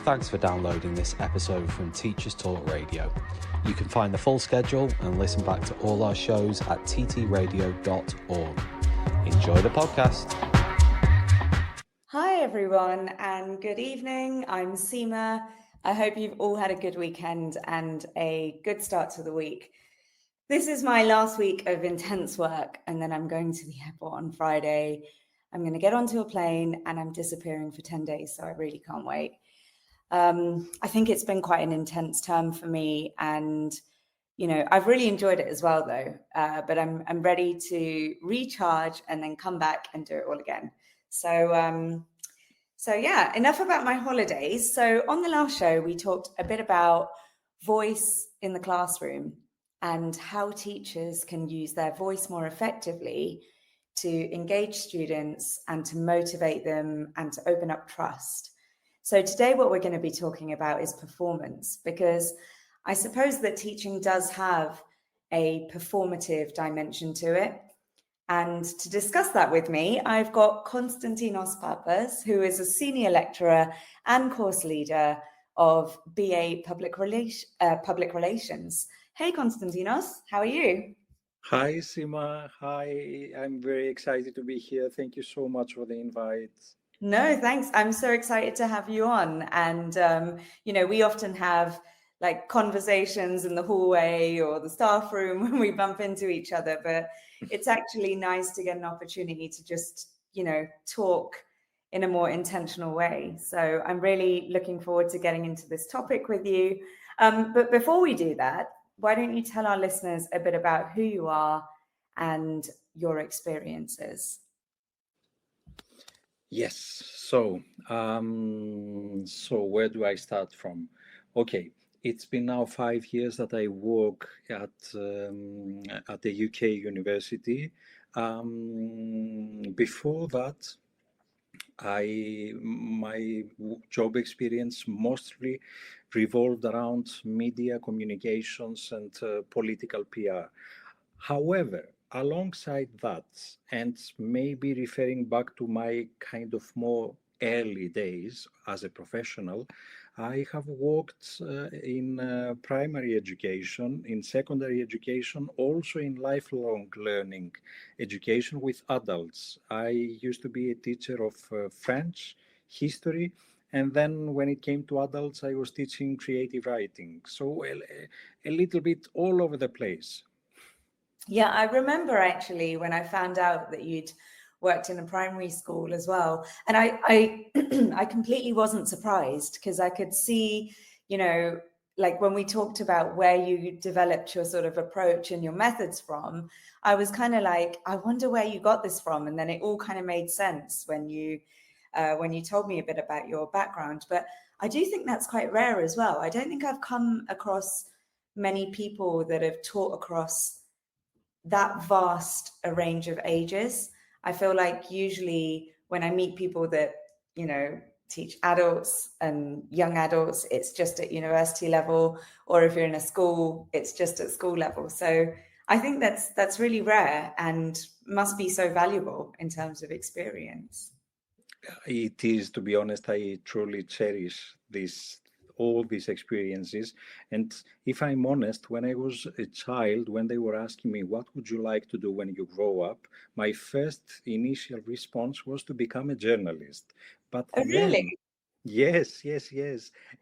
Thanks for downloading this episode from Teachers Talk Radio. You can find the full schedule and listen back to all our shows at ttradio.org. Enjoy the podcast. Hi everyone and good evening. I'm Seema. I hope you've all had a good weekend and a good start to the week. This is my last week of intense work and then I'm going to the airport on Friday. I'm going to get onto a plane and I'm disappearing for 10 days, so I really can't wait. I think it's been quite an intense term for me and, you know, I've really enjoyed it as well though, but I'm ready to recharge and then come back and do it all again. So yeah, enough about my holidays. So on the last show, we talked a bit about voice in the classroom and how teachers can use their voice more effectively to engage students and to motivate them and to open up trust. So today what we're going to be talking about is performance, because I suppose that teaching does have a performative dimension to it. And to discuss that with me, I've got Konstantinos Pappas, who is a senior lecturer and course leader of BA Public Relations. Hey, Konstantinos, how are you? Hi, Seema. Hi, I'm very excited to be here. Thank you so much for the invite. No, thanks. I'm so excited to have you on. And, you know, we often have like conversations in the hallway or the staff room when we bump into each other, but it's actually nice to get an opportunity to just, you know, talk in a more intentional way. So I'm really looking forward to getting into this topic with you. But before we do that, why don't you tell our listeners a bit about who you are and your experiences? Yes. So where do I start from? Okay. It's been now 5 years that I work at the UK university. Before that, my job experience mostly revolved around media communications and political PR. However, alongside that, and maybe referring back to my kind of more early days as a professional, I have worked in primary education, in secondary education, also in lifelong learning education with adults. I used to be a teacher of French, history, and then when it came to adults, I was teaching creative writing. So a little bit all over the place. Yeah, I remember actually when I found out that you'd worked in a primary school as well. And I I completely wasn't surprised because I could see, you know, like when we talked about where you developed your sort of approach and your methods from, I was kind of like, I wonder where you got this from. And then it all kind of made sense when you told me a bit about your background. But I do think that's quite rare as well. I don't think I've come across many people that have taught across that vast a range of ages. I feel like usually when I meet people that, you know, teach adults and young adults, it's just at university level, or if you're in a school, it's just at school level. So I think that's really rare and must be so valuable in terms of experience. It is, to be honest, I truly cherish all these experiences. And if I'm honest, when I was a child, when they were asking me, what would you like to do when you grow up? My first initial response was to become a journalist. But Oh, really? Yes.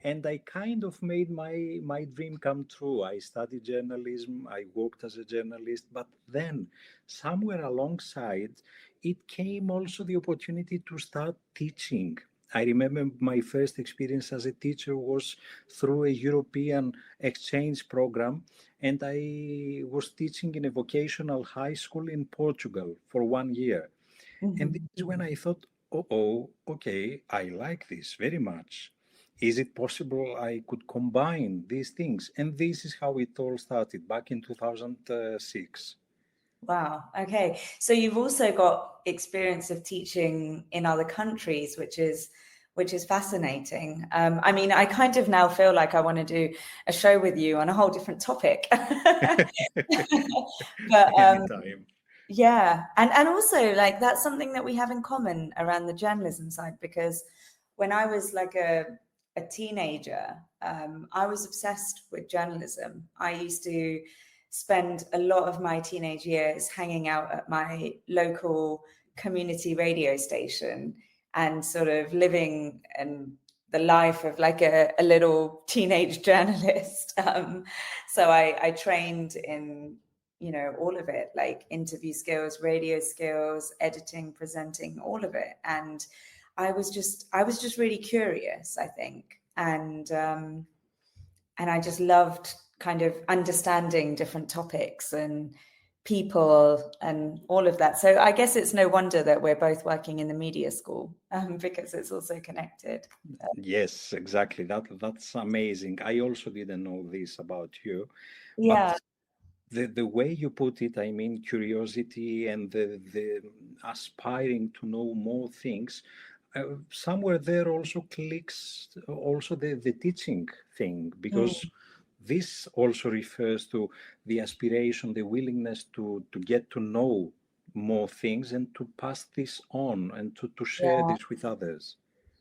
And I kind of made my dream come true. I studied journalism, I worked as a journalist, but then somewhere alongside, it came also the opportunity to start teaching. I remember my first experience as a teacher was through a European exchange program, and I was teaching in a vocational high school in Portugal for 1 year. And this is when I thought, okay, I like this very much. Is it possible I could combine these things? And this is how it all started back in 2006. Wow. Okay. So you've also got experience of teaching in other countries, which is fascinating. I mean, I kind of now feel like I want to do a show with you on a whole different topic. But Anytime. yeah, and also like that's something that we have in common around the journalism side, because when I was like a a teenager, I was obsessed with journalism. I used to spend a lot of my teenage years hanging out at my local community radio station and sort of living and the life of like a little teenage journalist. So I trained in, you know, all of it, like interview skills, radio skills, editing, presenting, all of it. And I was just really curious, I think. And I just loved kind of understanding different topics and people and all of that. So I guess it's no wonder that we're both working in the media school, because it's also connected. Yes, exactly. That's amazing. I also didn't know this about you, but Yeah, the way you put it, I mean, curiosity and the aspiring to know more things, somewhere there also clicks also the teaching thing, mm, because this also refers to the aspiration, the willingness to get to know more things and to pass this on and to share yeah, this with others.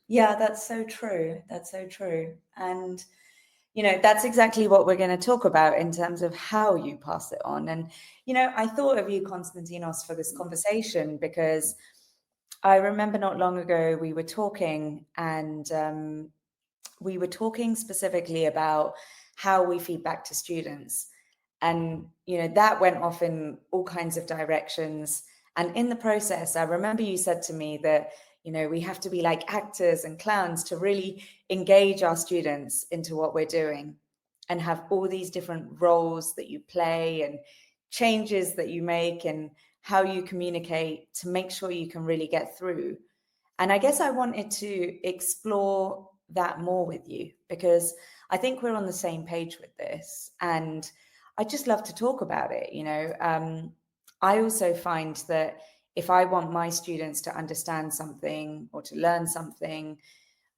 yeah. That's so true. That's so true. And you know, that's exactly what we're going to talk about in terms of how you pass it on. And you know, I thought of you, Konstantinos, for this conversation because I remember not long ago we were talking, and we were talking specifically about how we feed back to students. And, you know, that went off in all kinds of directions. And in the process, I remember you said to me that, you know, we have to be like actors and clowns to really engage our students into what we're doing and have all these different roles that you play and changes that you make and how you communicate to make sure you can really get through. And I guess I wanted to explore that more with you because I think we're on the same page with this. And I just love to talk about it. You know, I also find that if I want my students to understand something or to learn something,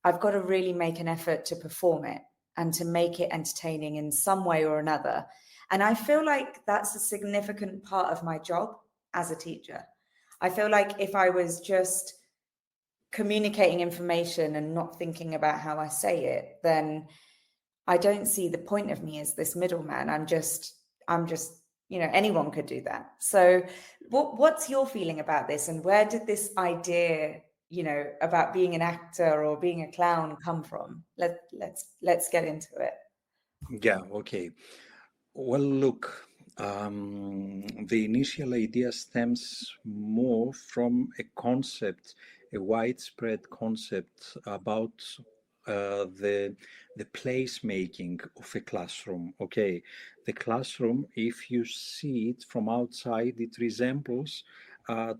I've got to really make an effort to perform it and to make it entertaining in some way or another. And I feel like that's a significant part of my job as a teacher. I feel like if I was just communicating information and not thinking about how I say it, then I don't see the point of me as this middleman. I'm just, you know, anyone could do that. So what's your feeling about this? And where did this idea, you know, about being an actor or being a clown come from? Let's get into it. Yeah, okay. Well, look, the initial idea stems more from a concept, a widespread concept about the placemaking of a classroom. Okay, the classroom, if you see it from outside, it resembles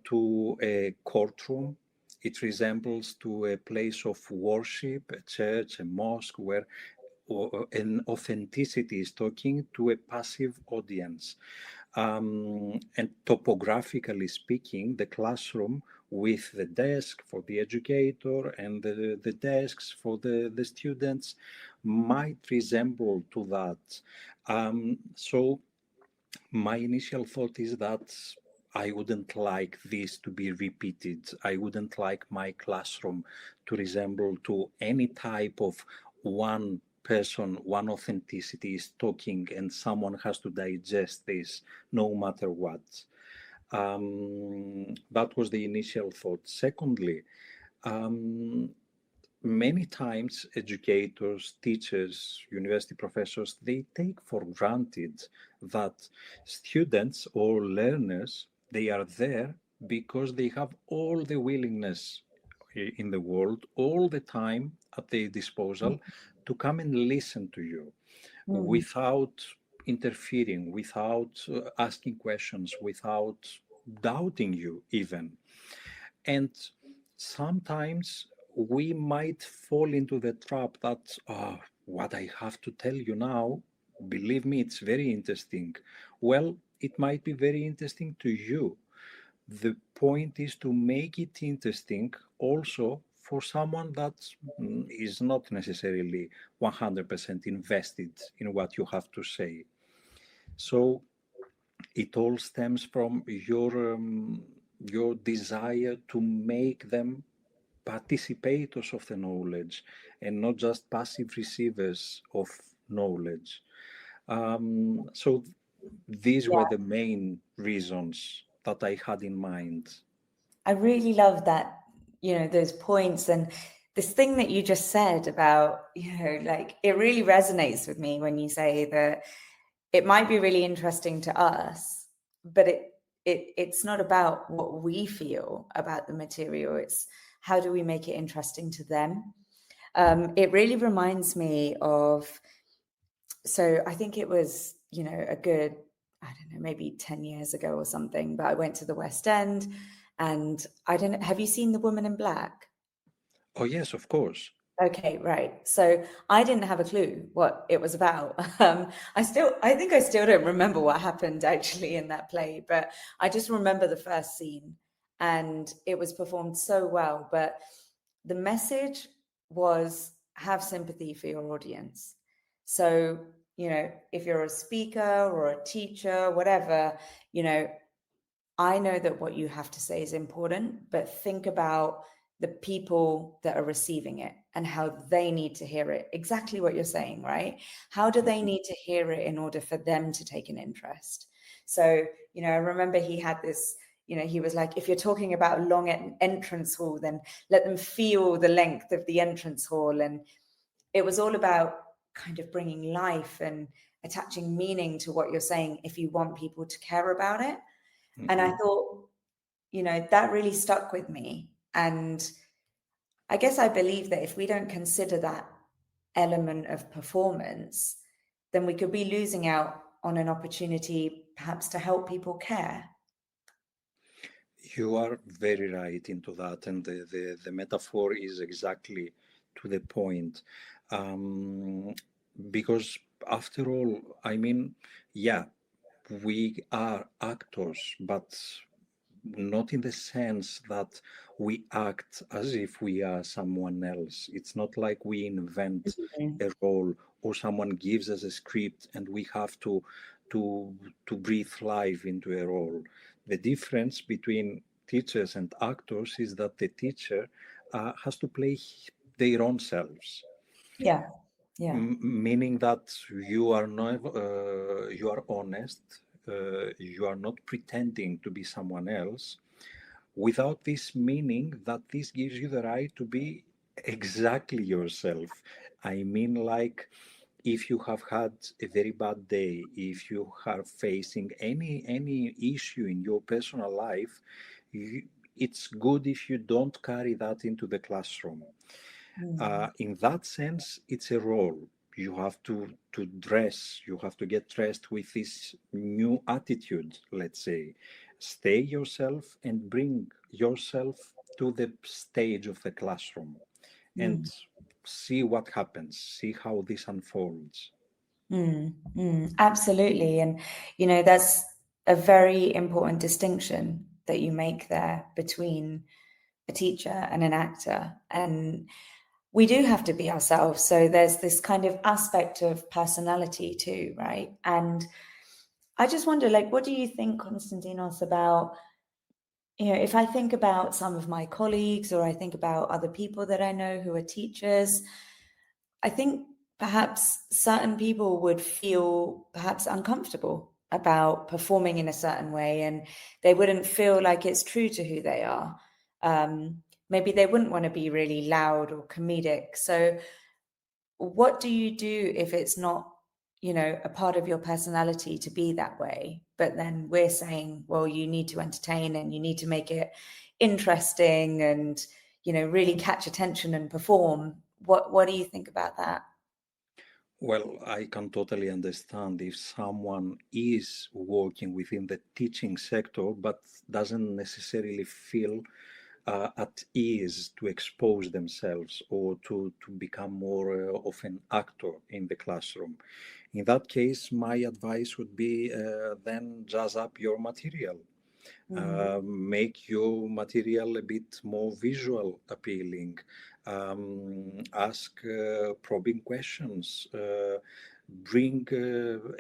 to a courtroom. It resembles to a place of worship, a church, a mosque, where an authenticity is talking to a passive audience. And topographically speaking, the classroom with the desk for the educator and the desks for the students might resemble to that. So my initial thought is that I wouldn't like this to be repeated. I wouldn't like my classroom to resemble to any type of one person, one authenticity is talking and someone has to digest this no matter what. That was the initial thought. Secondly, um, many times educators, teachers, university professors, they take for granted that students or learners, they are there because they have all the willingness in the world, all the time at their disposal to come and listen to you Mm, without interfering, without asking questions, without doubting you even. And sometimes we might fall into the trap that what I have to tell you now, believe me, it's very interesting. Well, it might be very interesting to you. The point is to make it interesting also for someone that is not necessarily 100% invested in what you have to say. So it all stems from your desire to make them participators of the knowledge and not just passive receivers of knowledge. So these were the main reasons that I had in mind. I really love that, those points and this thing that you just said about, like it really resonates with me when you say that it might be really interesting to us, but it's not about what we feel about the material. It's how do we make it interesting to them? It really reminds me of, so I think it was, a good, I don't know, maybe 10 years ago or something, but I went to the West End and I don't know, have you seen The Woman in Black? Oh, yes, of course. Okay, right. So I didn't have a clue what it was about. I think I still don't remember what happened actually in that play, but I just remember the first scene and it was performed so well. But the message was have sympathy for your audience. So, if you're a speaker or a teacher, whatever, I know that what you have to say is important, but think about the people that are receiving it and how they need to hear it. Exactly what you're saying, right? How do they need to hear it in order for them to take an interest? So, I remember he had this, he was like, if you're talking about a long entrance hall, then let them feel the length of the entrance hall. And it was all about kind of bringing life and attaching meaning to what you're saying if you want people to care about it. And I thought, that really stuck with me. And I guess I believe that if we don't consider that element of performance, then we could be losing out on an opportunity perhaps to help people care. You are very right into that, and the metaphor is exactly to the point. Um, because after all, I mean, yeah, we are actors, but not in the sense that we act as if we are someone else. It's not like we invent Mhm. a role or someone gives us a script and we have to to breathe life into a role. The difference between teachers and actors is that the teacher has to play their own selves. Yeah, yeah. Meaning that you are not you are honest, you are not pretending to be someone else, without this meaning that this gives you the right to be exactly yourself. I mean, like, if you have had a very bad day, if you are facing any issue in your personal life, it's good if you don't carry that into the classroom. In that sense, it's a role. You have to dress. You have to get dressed with this new attitude. Let's say, stay yourself and bring yourself to the stage of the classroom, and Mm. see what happens. See how this unfolds. Absolutely. And, that's a very important distinction that you make there between a teacher and an actor. And we do have to be ourselves. So there's this kind of aspect of personality too, right? And I just wonder, like, what do you think, Konstantinos, about, if I think about some of my colleagues or I think about other people that I know who are teachers, I think perhaps certain people would feel perhaps uncomfortable about performing in a certain way and they wouldn't feel like it's true to who they are. Maybe they wouldn't want to be really loud or comedic. So what do you do if it's not, a part of your personality to be that way? But then we're saying, well, you need to entertain and you need to make it interesting and, really catch attention and perform. What do you think about that? Well, I can totally understand if someone is working within the teaching sector but doesn't necessarily feel at ease to expose themselves or to become more of an actor in the classroom. In that case, my advice would be then jazz up your material. Make your material a bit more visual appealing. Ask probing questions. bring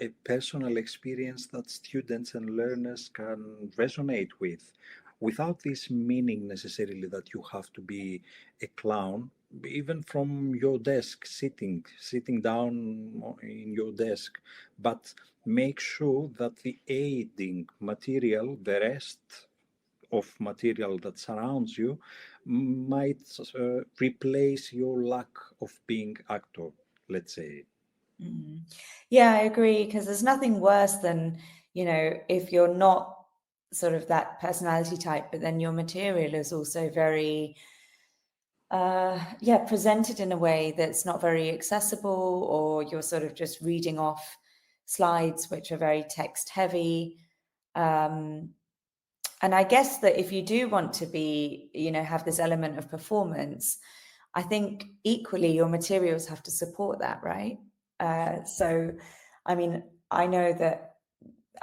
a personal experience that students and learners can resonate with, without this meaning necessarily that you have to be a clown. Even from your desk, sitting down in your desk, but make sure that the aiding material, the rest of material that surrounds you, might replace your lack of being actor, let's say. Yeah, I agree, because there's nothing worse than, if you're not sort of that personality type, but then your material is also very, presented in a way that's not very accessible, or you're sort of just reading off slides which are very text heavy. And I guess that if you do want to be, have this element of performance, I think equally your materials have to support that, right? So, I mean, I know that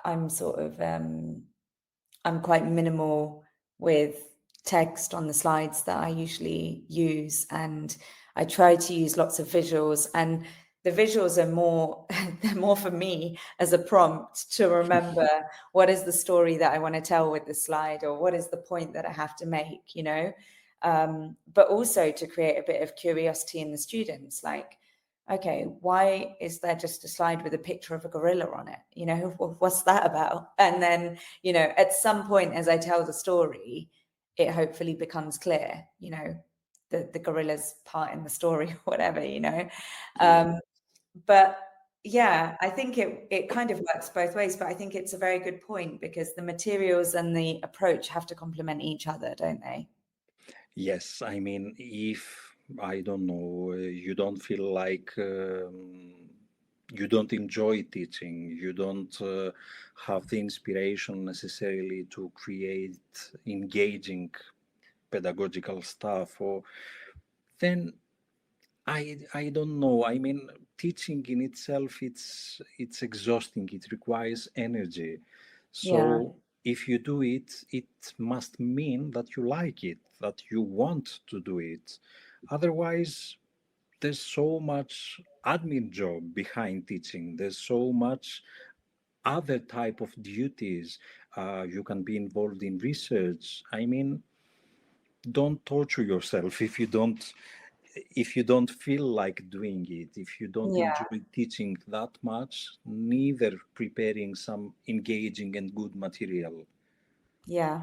I'm sort of, I'm quite minimal with text on the slides that I usually use, and I try to use lots of visuals, and the visuals are more they're more for me as a prompt to remember what is the story that I want to tell with the slide, or what is the point that I have to make, but also to create a bit of curiosity in the students, like, okay, why is there just a slide with a picture of a gorilla on it? What's that about? And then, at some point as I tell the story, it hopefully becomes clear, the gorilla's part in the story, or whatever, But yeah, I think it kind of works both ways, but I think it's a very good point, because the materials and the approach have to complement each other, don't they? Yes, I mean, if I don't know, you don't feel like you don't enjoy teaching, you don't have the inspiration necessarily to create engaging pedagogical stuff, or then I don't know. I mean, teaching in itself, it's exhausting. It requires energy. Yeah, So if you do it, it must mean that you like it, that you want to do it. Otherwise, there's so much admin job behind teaching. There's so much other type of duties. You can be involved in research. I mean, don't torture yourself if you don't feel like doing it, if you don't yeah, enjoy teaching that much, neither preparing some engaging and good material. yeah,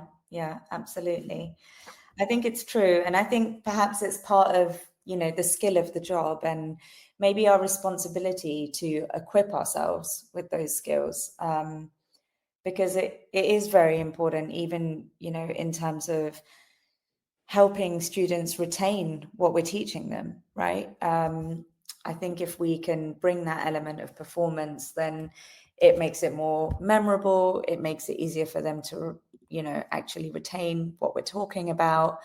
absolutely. I think it's true. And I think perhaps it's part of, the skill of the job, and maybe our responsibility to equip ourselves with those skills. Because it is very important, even, in terms of helping students retain what we're teaching them, right? I think if we can bring that element of performance, then it makes it more memorable. It makes it easier for them to, actually retain what we're talking about.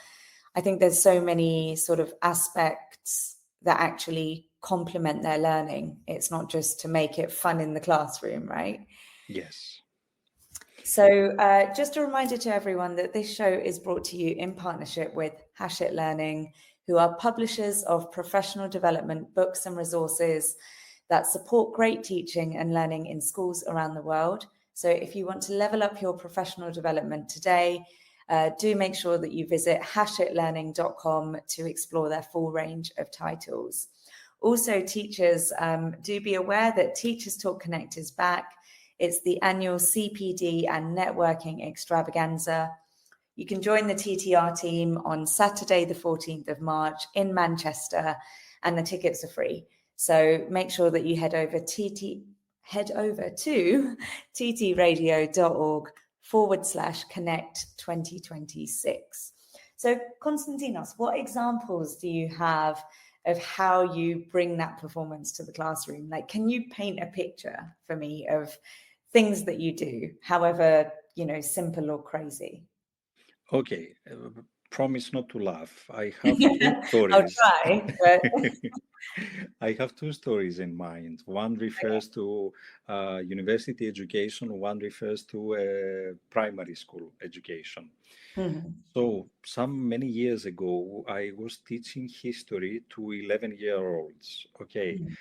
I think there's so many sort of aspects that actually complement their learning. It's not just to make it fun in the classroom, right? Yes. So, just a reminder to everyone that this show is brought to you in partnership with Hachette Learning, who are publishers of professional development books and resources that support great teaching and learning in schools around the world. So, if you want to level up your professional development today, do make sure that you visit hachetlearning.com to explore their full range of titles. Also, teachers, do be aware that Teachers Talk Connect is back. It's the annual CPD and networking extravaganza. You can join the TTR team on Saturday, the 14th of March in Manchester, and the tickets are free. So make sure that you head over to ttradio.org/connect 2026. So, Konstantinos, what examples do you have of how you bring that performance to the classroom? Like, can you paint a picture for me of things that you do, however, simple or crazy? Okay. Promise not to laugh. I have two I'll stories. try, but I have two stories in mind. One refers to university education, one refers to primary school education. Mhm. So, some many years ago, I was teaching history to 11-year-olds. Okay. Mhm.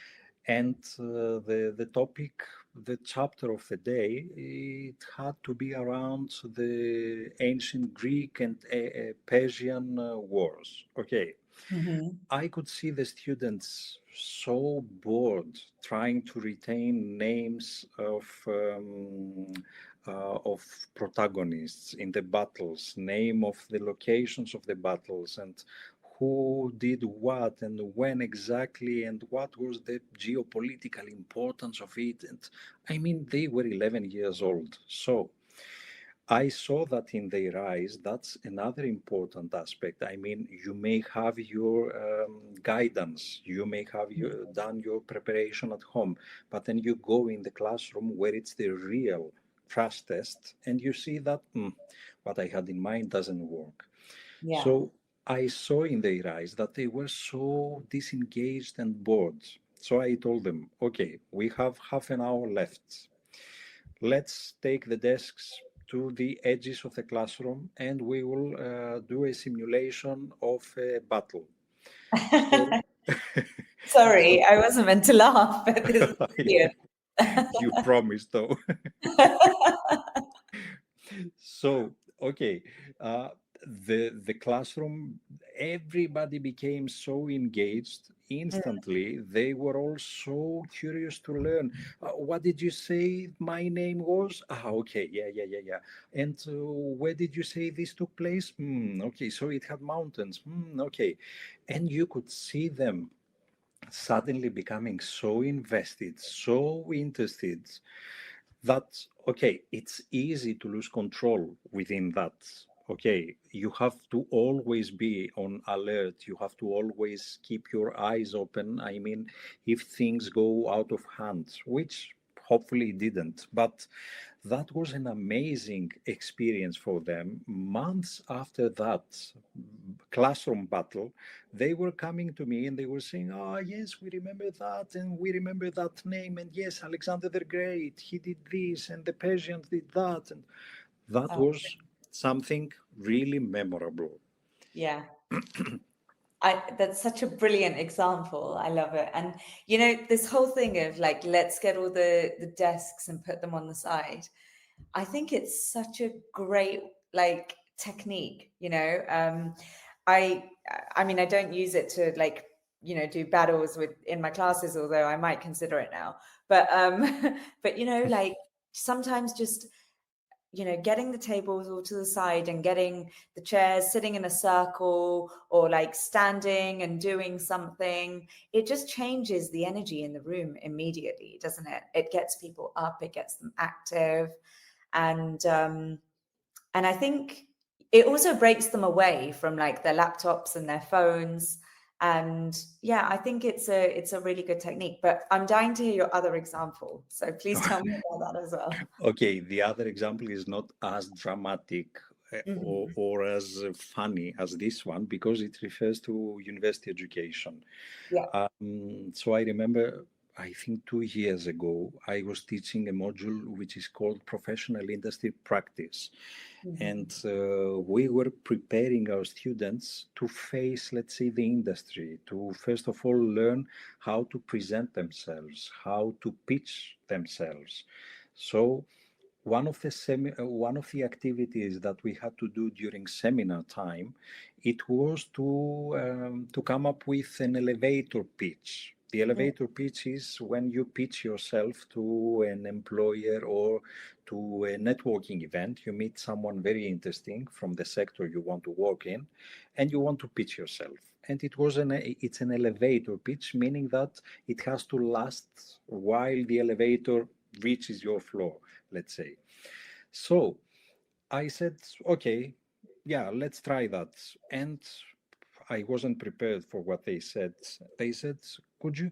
And the topic, the chapter of the day, it had to be around the ancient Greek and Persian wars. Okay. Mhm. I could see the students so bored trying to retain names of protagonists in the battles, name of the locations of the battles, and who did what and when exactly, and what was the geopolitical importance of it. And I mean, they were 11 years old, so I saw that in their eyes. That's another important aspect. I mean, you may have your guidance, you may have done your preparation at home, but then you go in the classroom where it's the real trust test, and you see that what I had in mind doesn't work. Yeah. So I saw in their eyes that they were so disengaged and bored. So I told them, okay, we have half an hour left. Let's take the desks to the edges of the classroom and we will do a simulation of a battle. So, Sorry, I wasn't meant to laugh, but this is brilliant. you promised though. So, okay, uh, the classroom, everybody became so engaged instantly. They were all so curious to learn. What did you say my name was? Ah, okay, yeah. And where did you say this took place? Okay, so it had mountains. Okay, and you could see them suddenly becoming so invested, so interested that okay, it's easy to lose control within that. Okay, you have to always be on alert, you have to always keep your eyes open. I mean, if things go out of hand, which hopefully didn't, but that was an amazing experience for them. Months after that classroom battle, they were coming to me and they were saying, "Ah, yes, we remember that, and we remember that name, and yes, Alexander the Great, he did this, and the Persians did that," and that Oh, was something really memorable. yeah. That's such a brilliant example. I love it. And this whole thing of like, let's get all the desks and put them on the side. I think it's such a great like technique, I I mean I don't use it to like, do battles with in my classes, although I might consider it now. But but like sometimes just getting the tables all to the side and getting the chairs sitting in a circle or like standing and doing something, it just changes the energy in the room immediately, doesn't it? It gets people up, it gets them active. And I think it also breaks them away from like their laptops and their phones. And yeah, I think it's a really good technique. But I'm dying to hear your other example, so please tell me about that as well. Okay, the other example is not as dramatic Mhm. or as funny as this one because it refers to university education. Yeah. So I remember, I think 2 years ago, I was teaching a module which is called Professional Industry Practice. Mhm. And we were preparing our students to face, let's say, the industry, to first of all learn how to present themselves, how to pitch themselves. So one of the activities that we had to do during seminar time, it was to come up with an elevator pitch. The Mm. elevator pitch is when you pitch yourself to an employer or to a networking event. You meet someone very interesting from the sector you want to work in, and you want to pitch yourself. And it's an elevator pitch, meaning that it has to last while the elevator reaches your floor, let's say. So I said, okay, yeah, let's try that. And I wasn't prepared for what they said. They said, could you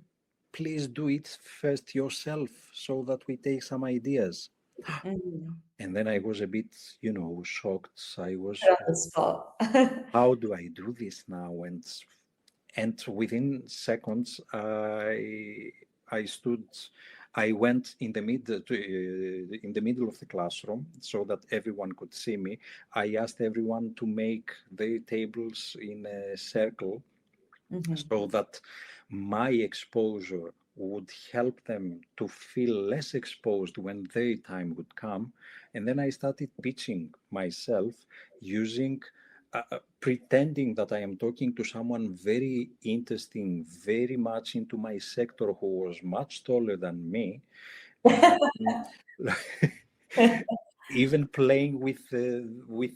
please do it first yourself so that we take some ideas? Mm. And then I was a bit, shocked. I was, Put on the spot. how do I do this now? And within seconds, I stood. I went in the middle of the classroom so that everyone could see me. I asked everyone to make their tables in a circle Mhm. so that my exposure would help them to feel less exposed when their time would come. And then I started pitching myself using, pretending that I am talking to someone very interesting, very much into my sector, who was much taller than me. And even playing with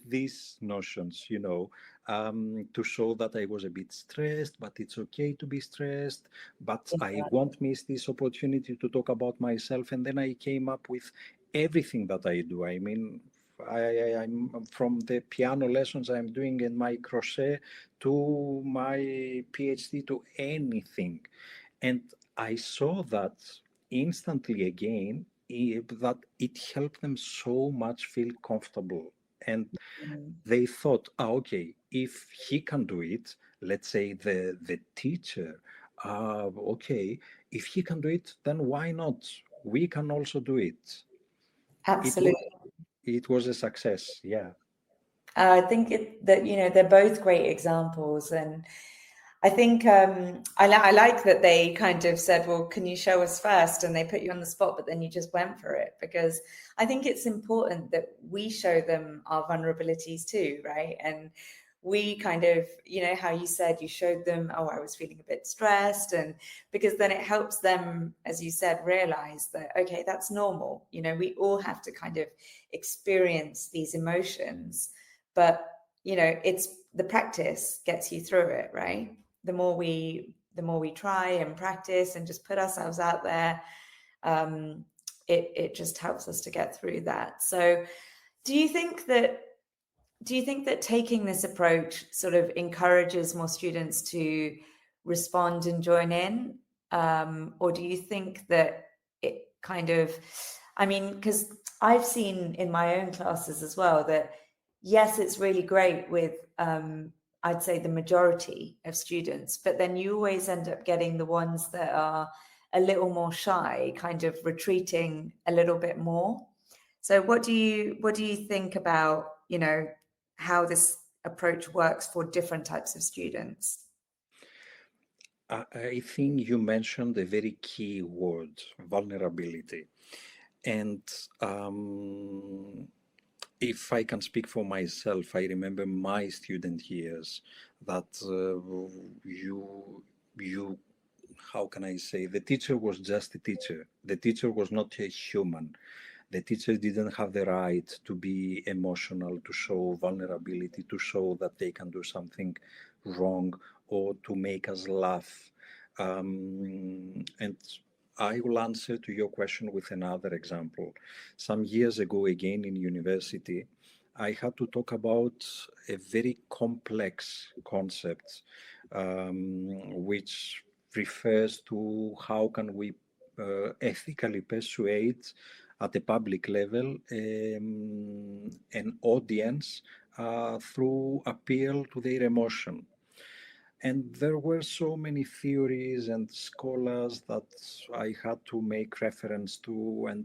these notions, to show that I was a bit stressed, but it's okay to be stressed, but I won't miss this opportunity to talk about myself. And then I came up with everything that I do. I mean, I'm from the piano lessons I'm doing in my crochet to my PhD to anything. And I saw that instantly again, that it helped them so much feel comfortable. And they thought, okay, if he can do it, let's say the teacher, okay, if he can do it, then why not? We can also do it. It was, Absolutely. it was a success. Yeah. I think that they're both great examples, and I think I like that they kind of said, "Well, can you show us first?" And they put you on the spot, but then you just went for it, because I think it's important that we show them our vulnerabilities too, right? And we kind of, how you said you showed them, oh, I was feeling a bit stressed, and because then it helps them, as you said, realize that, okay, that's normal. We all have to kind of experience these emotions, but it's the practice gets you through it, right? The more we try and practice and just put ourselves out there, it just helps us to get through that. So do you think that taking this approach sort of encourages more students to respond and join in, or do you think that it kind of, I mean, because I've seen in my own classes as well that yes, it's really great with I'd say the majority of students, but then you always end up getting the ones that are a little more shy, kind of retreating a little bit more. So what do you think about, how this approach works for different types of students? I think you mentioned a very key word, vulnerability. And if I can speak for myself, I remember my student years that you, how can I say, the teacher was just a teacher. The teacher was not a human. The teacher didn't have the right to be emotional, to show vulnerability, to show that they can do something wrong, or to make us laugh. And I will answer to your question with another example. Some years ago, again in university, I had to talk about a very complex concept, which refers to how can we ethically persuade at a public level an audience through appeal to their emotion. And there were so many theories and scholars that I had to make reference to and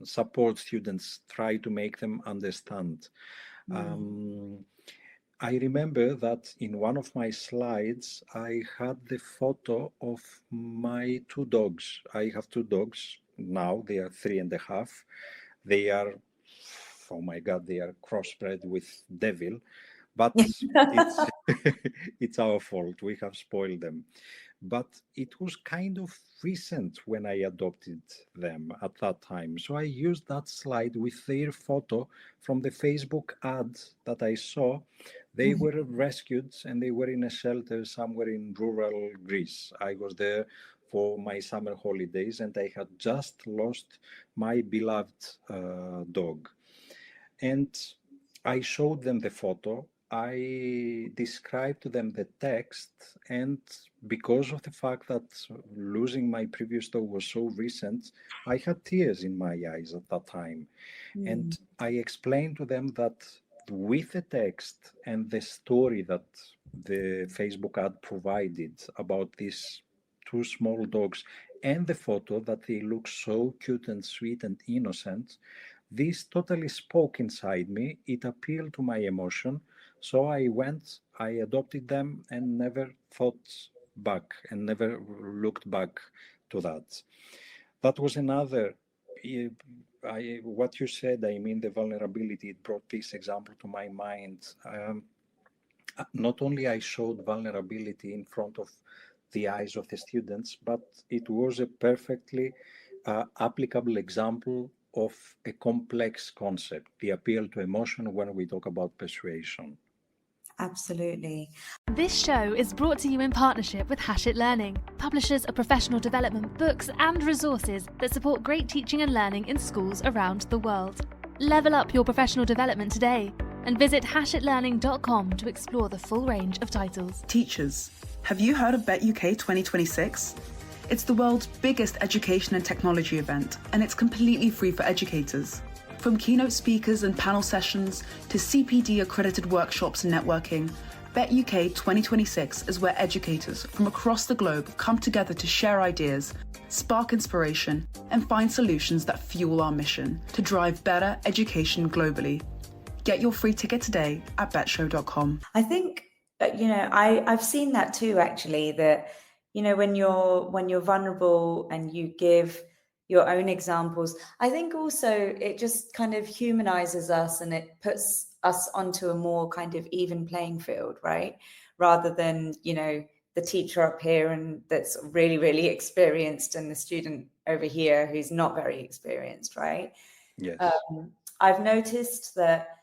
support students, try to make them understand. I remember that in one of my slides, I had the photo of my two dogs. I have two dogs now, they are 3.5. They are, oh my God, they are crossbred with devil, but it's it's our fault. We have spoiled them. But it was kind of recent when I adopted them at that time. So I used that slide with their photo from the Facebook ad that I saw. They were rescued and they were in a shelter somewhere in rural Greece. I was there for my summer holidays and I had just lost my beloved dog. And I showed them the photo. I described to them the text, and because of the fact that losing my previous dog was so recent, I had tears in my eyes at that time. And I explained to them that with the text and the story that the Facebook ad provided about these two small dogs and the photo that they look so cute and sweet and innocent, this totally spoke inside me. It appealed to my emotion. So I went, I adopted them, and never thought back and never looked back to that. That was another. What you said, I mean, the vulnerability, it brought this example to my mind. Not only I showed vulnerability in front of the eyes of the students, but it was a perfectly applicable example of a complex concept, the appeal to emotion when we talk about persuasion. Absolutely. This show is brought to you in partnership with Hachette Learning, publishers of professional development books and resources that support great teaching and learning in schools around the world. Level up your professional development today and visit hachetlearning.com to explore the full range of titles. Teachers, have you heard of Bet UK 2026? It's the world's biggest education and technology event, and it's completely free for educators. From keynote speakers and panel sessions to CPD accredited workshops and networking, Bet UK 2026 is where educators from across the globe come together to share ideas, spark inspiration, and find solutions that fuel our mission to drive better education globally. Get your free ticket today at betshow.com. I think, I've seen that too, actually, that, when you're vulnerable and you give your own examples, I think also it just kind of humanizes us and it puts us onto a more kind of even playing field, right? Rather than, the teacher up here and that's really, really experienced and the student over here who's not very experienced, right? Yes. I've noticed that,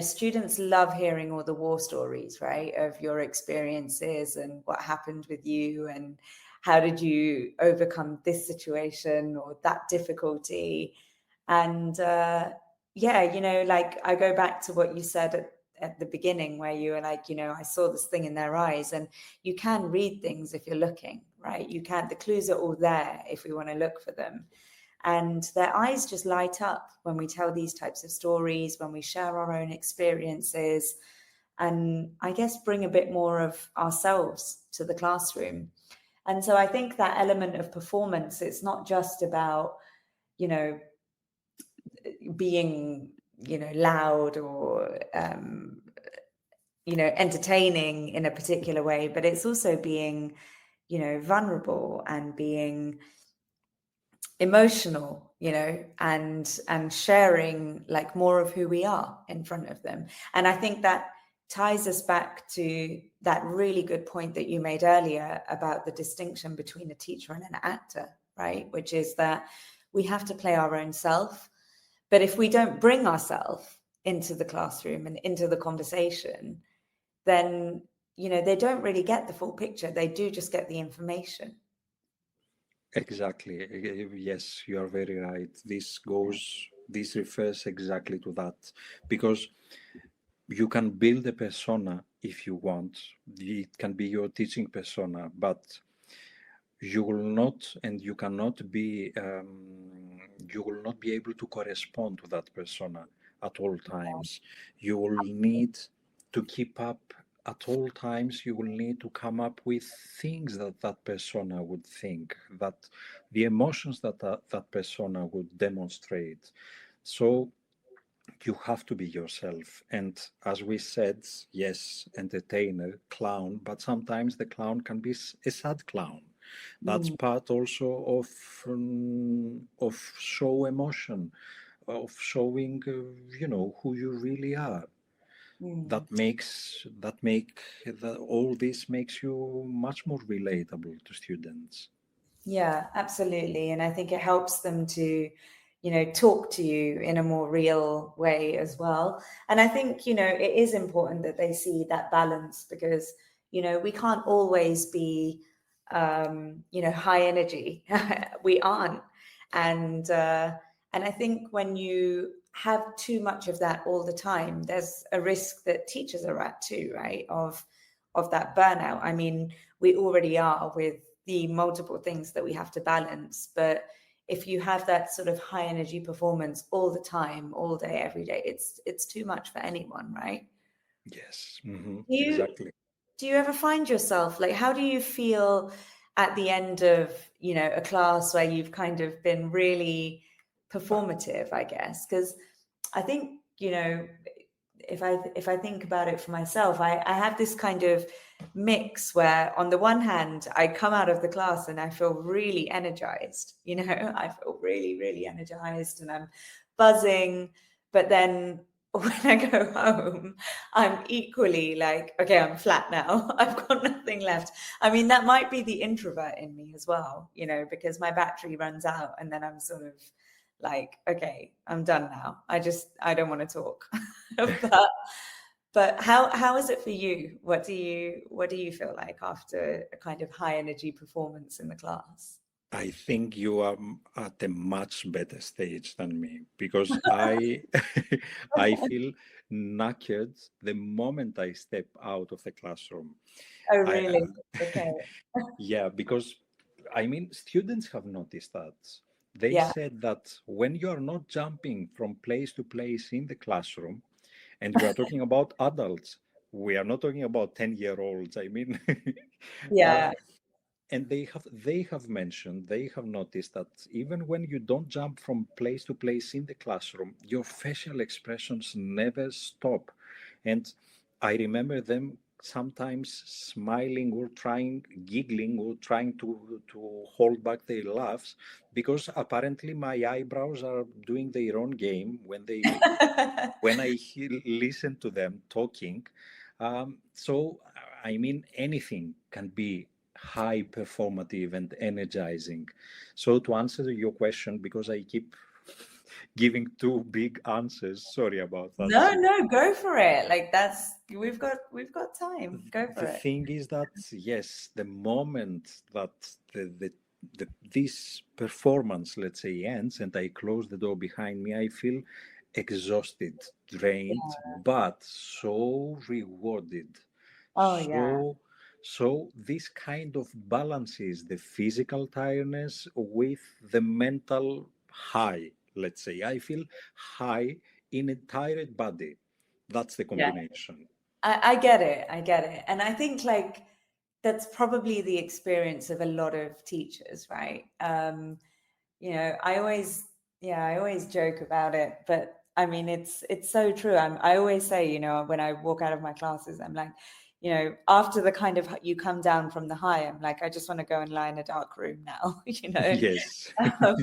students love hearing all the war stories, right, of your experiences and what happened with you and how did you overcome this situation or that difficulty. And I go back to what you said at the beginning where you were like, I saw this thing in their eyes, and you can read things if you're looking, right? You can, the clues are all there if we want to look for them. And their eyes just light up when we tell these types of stories, when we share our own experiences, and I guess bring a bit more of ourselves to the classroom. And so I think that element of performance, it's not just about, being, loud or, entertaining in a particular way, but it's also being, vulnerable and being emotional, and sharing like more of who we are in front of them. And I think that ties us back to that really good point that you made earlier about the distinction between a teacher and an actor, right? Which is that we have to play our own self. But if we don't bring ourselves into the classroom and into the conversation, then, they don't really get the full picture. They do just get the information. Exactly. Yes, you are very right. This refers exactly to that, because you can build a persona if you want. It can be your teaching persona, but you will not, and you cannot be, you will not be able to correspond to that persona at all times. You will need to keep up at all times. You will need to come up with things that that persona would think, that the emotions that that persona would demonstrate. So you have to be yourself. And as we said, yes, entertainer, clown, but sometimes the clown can be a sad clown. That's part also of show emotion, of showing, who you really are. All this makes you much more relatable to students. Yeah, absolutely. And I think it helps them to, talk to you in a more real way as well. And I think, it is important that they see that balance because, we can't always be, high energy. We aren't. And I think when you have too much of that all the time, there's a risk that teachers are at too, right? Of that burnout. I mean, we already are with the multiple things that we have to balance. But if you have that sort of high energy performance all the time, all day, every day, it's too much for anyone, right? Yes, exactly. Do you ever find yourself like, how do you feel at the end of, a class where you've kind of been really performative, I guess? Because I think, if I think about it for myself, I have this kind of mix where on the one hand, I come out of the class and I feel really energized, I feel really, really energized and I'm buzzing. But then when I go home, I'm equally like, okay, I'm flat now. I've got nothing left. I mean, that might be the introvert in me as well, because my battery runs out and then I'm sort of like, okay, I'm done now. I don't want to talk. But how is it for you? What do you feel like after a kind of high energy performance in the class? I think you are at a much better stage than me, because I I feel knackered the moment I step out of the classroom. Oh, I really? Okay. Yeah, because I mean, students have noticed that. They Yeah. said that when you are not jumping from place to place in the classroom, and we are talking about adults, we are not talking about 10-year-olds. I mean, uh, Yeah. and they have noticed that even when you don't jump from place to place in the classroom, your facial expressions never stop. And I remember them sometimes smiling or giggling or trying to hold back their laughs, because apparently my eyebrows are doing their own game when I listen to them talking. So, I mean, anything can be high performative and energizing. So, to answer your question, because I keep giving two big answers, sorry about that. No, go for it. Like we've got time. Go for The it. thing is that, yes, the moment that this performance, let's say, ends and I close the door behind me, I feel exhausted, drained, but so rewarded. Oh yeah. So this kind of balances the physical tiredness with the mental high, let's say. I feel high in a tired body. That's the Yeah. combination. I get it. I get it. And I think like that's probably the experience of a lot of teachers, right? I always joke about it, but I mean, it's so true. I always say, when I walk out of my classes, I'm like, after the kind of you come down from the high, I'm like, I just want to go and lie in a dark room now, Yes. Um,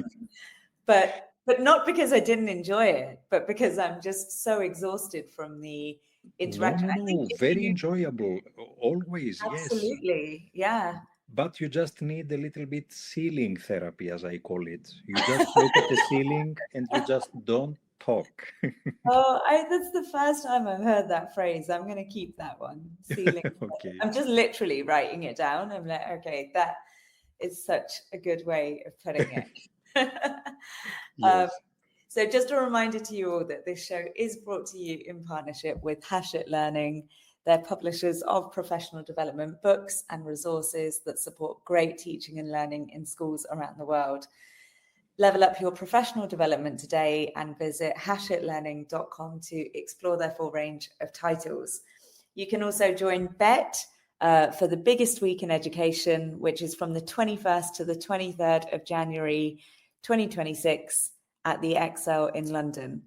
but not because I didn't enjoy it, but because I'm just so exhausted from the No, interaction. no, I think no. if Very you enjoyable. Always, yes. absolutely, yeah. But you just need a little bit ceiling therapy, as I call it. You just look at the ceiling and you just don't talk. Oh, that's the first time I've heard that phrase. I'm going to keep that one. Ceiling. Okay. I'm just literally writing it down. I'm like, okay, that is such a good way of putting it. um, Yes. so just a reminder to you all that this show is brought to you in partnership with Hachette Learning. They're publishers of professional development books and resources that support great teaching and learning in schools around the world. Level up your professional development today and visit hachetlearning.com to explore their full range of titles. You can also join BET for the biggest week in education, which is from the 21st to the 23rd of January 2026 at the Excel in London.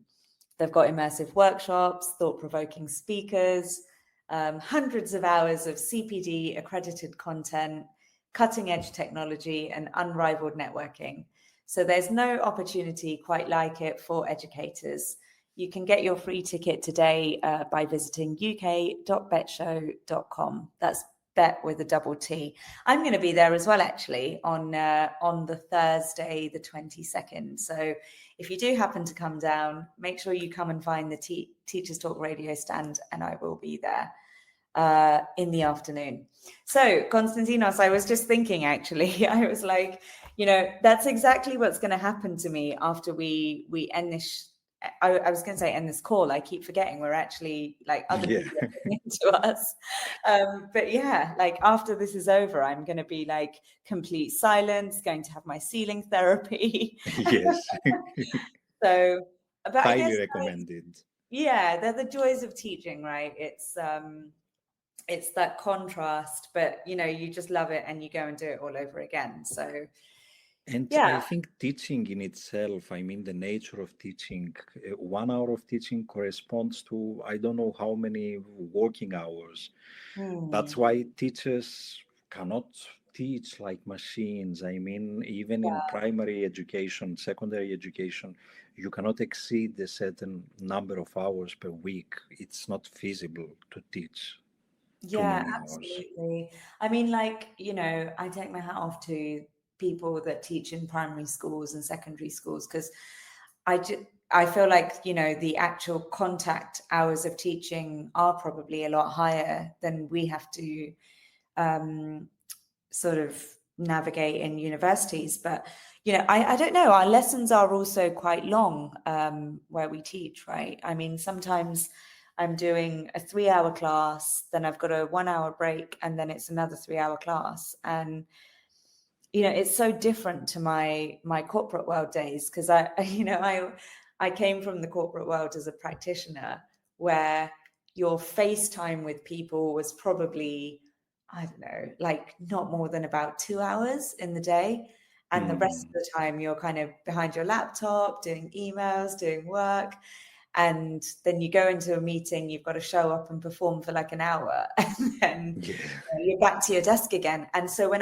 They've got immersive workshops, thought-provoking speakers, hundreds of hours of CPD accredited content, cutting-edge technology, and unrivaled networking. So there's no opportunity quite like it for educators. You can get your free ticket today by visiting uk.betshow.com. That's bet with a double T. I'm going to be there as well, actually, on the Thursday, the 22nd. So if you do happen to come down, make sure you come and find the Teachers Talk radio stand, and I will be there in the afternoon. So, Konstantinos, I was just thinking, actually, I was like, that's exactly what's going to happen to me after we end this. I was going to say end this call. I keep forgetting we're actually like other Yeah. people are listening to us. But yeah, like after this is over, I'm going to be like complete silence, going to have my ceiling therapy. Yes. So, but I guess Highly recommended. yeah, they're the joys of teaching, right? It's that contrast, but you just love it and you go and do it all over again. So And I Yeah. think teaching in itself, I mean, the nature of teaching, 1 hour of teaching corresponds to I don't know how many working hours. That's Hmm. why teachers cannot teach like machines. I mean, even in primary education, secondary education, you cannot exceed a certain number of hours per week. It's not feasible to teach too Yeah, many hours. absolutely. I mean, like, I take my hat off to people that teach in primary schools and secondary schools because I feel like, the actual contact hours of teaching are probably a lot higher than we have to um, sort of navigate in universities. But, I don't know. Our lessons are also quite long where we teach, right? I mean, sometimes I'm doing a 3 hour class, then I've got a 1 hour break, and then it's another 3 hour class. And it's so different to my corporate world days because I came from the corporate world as a practitioner where your face time with people was probably, I don't know, like not more than about 2 hours in the day. And the rest of Hmm. the time you're kind of behind your laptop doing emails, doing work. And then you go into a meeting, you've got to show up and perform for like an hour, and then Yeah. you're back to your desk again. And so when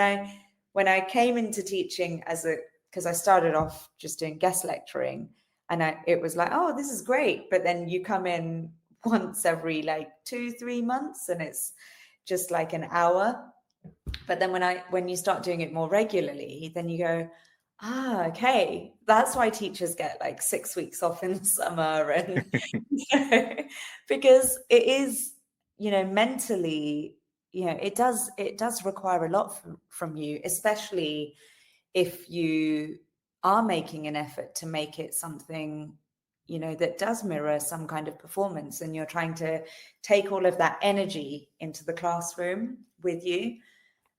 I came into teaching because I started off just doing guest lecturing, and it was like, oh, this is great. But then you come in once every like 2-3 months, and it's just like an hour. But then when you start doing it more regularly, then you go, okay, that's why teachers get like 6 weeks off in the summer, and because it is, mentally, it does require a lot from you, especially if you are making an effort to make it something, that does mirror some kind of performance, and you're trying to take all of that energy into the classroom with you.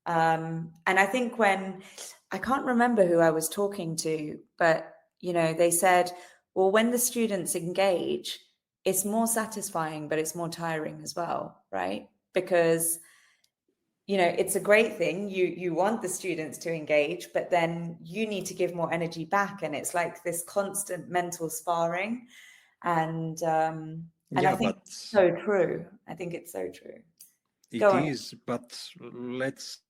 And I think I can't remember who I was talking to, but they said, well, when the students engage, it's more satisfying, but it's more tiring as well, right? Because it's a great thing. You want the students to engage, but then you need to give more energy back, and it's like this constant mental sparring. And I Yeah, think but it's so true. I think it's so true. it Go on. is, but let's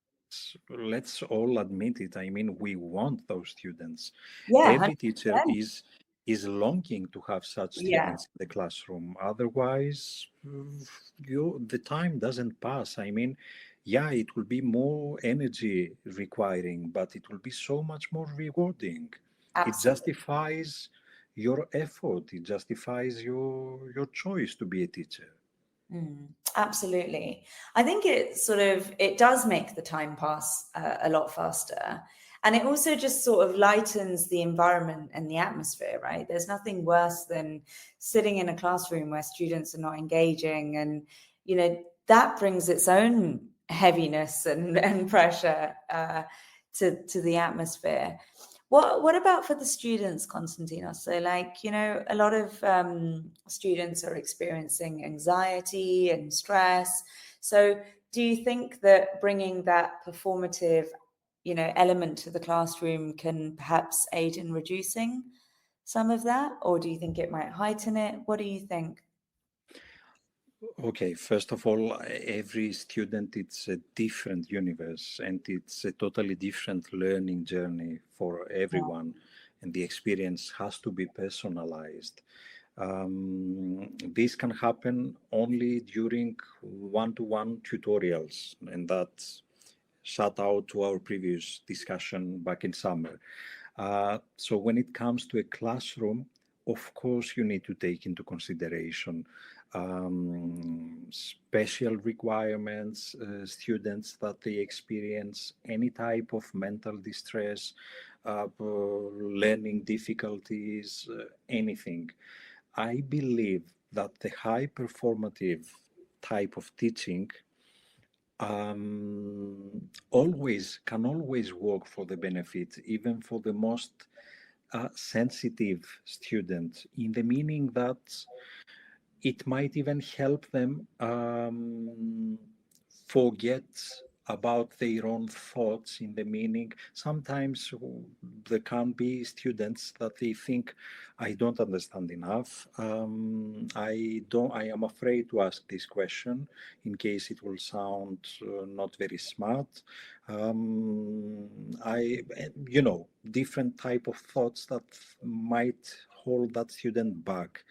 all admit it. I mean, we want those students. Yeah, Every teacher 100%. is longing to have such Yeah. students in the classroom. Otherwise, the time doesn't pass. I mean, yeah, it will be more energy requiring, but it will be so much more rewarding. It Absolutely. justifies your effort. It justifies your choice to be a teacher. Absolutely. I think it does make the time pass a lot faster. And it also just sort of lightens the environment and the atmosphere, right? There's nothing worse than sitting in a classroom where students are not engaging. And, that brings its own heaviness and pressure to the atmosphere. What about for the students, Konstantinos? So, like, a lot of students are experiencing anxiety and stress. So, do you think that bringing that performative, element to the classroom can perhaps aid in reducing some of that, or do you think it might heighten it? What do you think? Okay, first of all, every student it's a different universe and it's a totally different learning journey for everyone, and the experience has to be personalized. This can happen only during one-to-one tutorials, and that's shout out to our previous discussion back in summer. So when it comes to a classroom, of course, you need to take into consideration special requirements, students that they experience any type of mental distress, learning difficulties, anything. I believe that the high performative type of teaching always work for the benefit, even for the most sensitive student, in the meaning that it might even help them forget about their own thoughts in the meaning. Sometimes there can be students that they think, I don't understand enough. I am afraid to ask this question in case it will sound not very smart. Different type of thoughts that might hold that student back.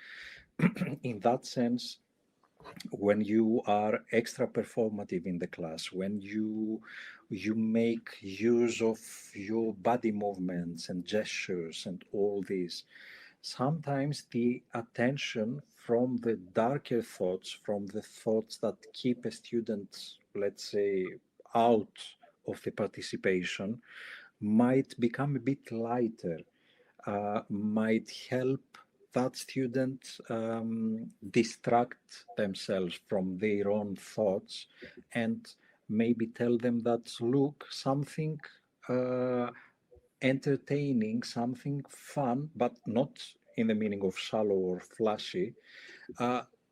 In that sense, when you are extra performative in the class, when you make use of your body movements and gestures and all this, sometimes the attention from the darker thoughts, from the thoughts that keep a student, let's say, out of the participation, might become a bit lighter, might help that student distract themselves from their own thoughts and maybe tell them that, look, something uh, entertaining, something fun, but not in the meaning of shallow or flashy,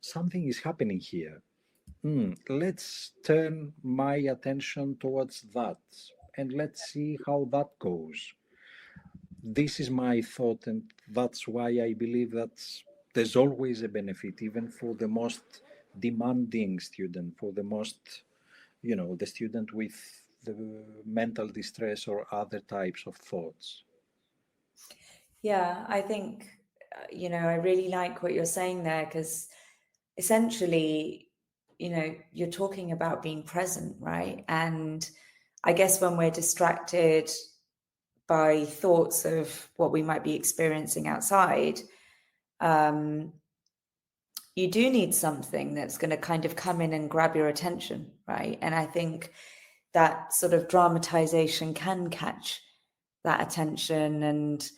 something is happening here. Let's turn my attention towards that and let's see how that goes. This is my thought, and that's why I believe that there's always a benefit, even for the most demanding student, for the most, the student with the mental distress or other types of thoughts. Yeah, I think, I really like what you're saying there, because essentially, you're talking about being present, right? And I guess when we're distracted by thoughts of what we might be experiencing outside, you do need something that's going to kind of come in and grab your attention, right? And I think that sort of dramatization can catch that attention and,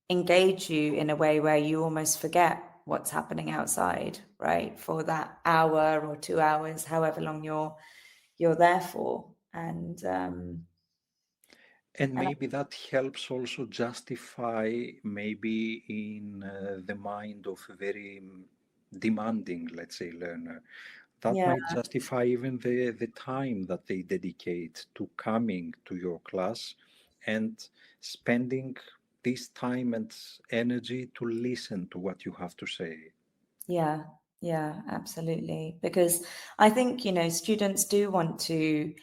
engage you in a way where you almost forget what's happening outside, right? For that hour or 2 hours, however long you're there for. And maybe that helps also justify, maybe in the mind of a very demanding, let's say, learner, that Yeah, might justify even the time that they dedicate to coming to your class and spending this time and energy to listen to what you have to say. yeah, absolutely. Because I think, students do want to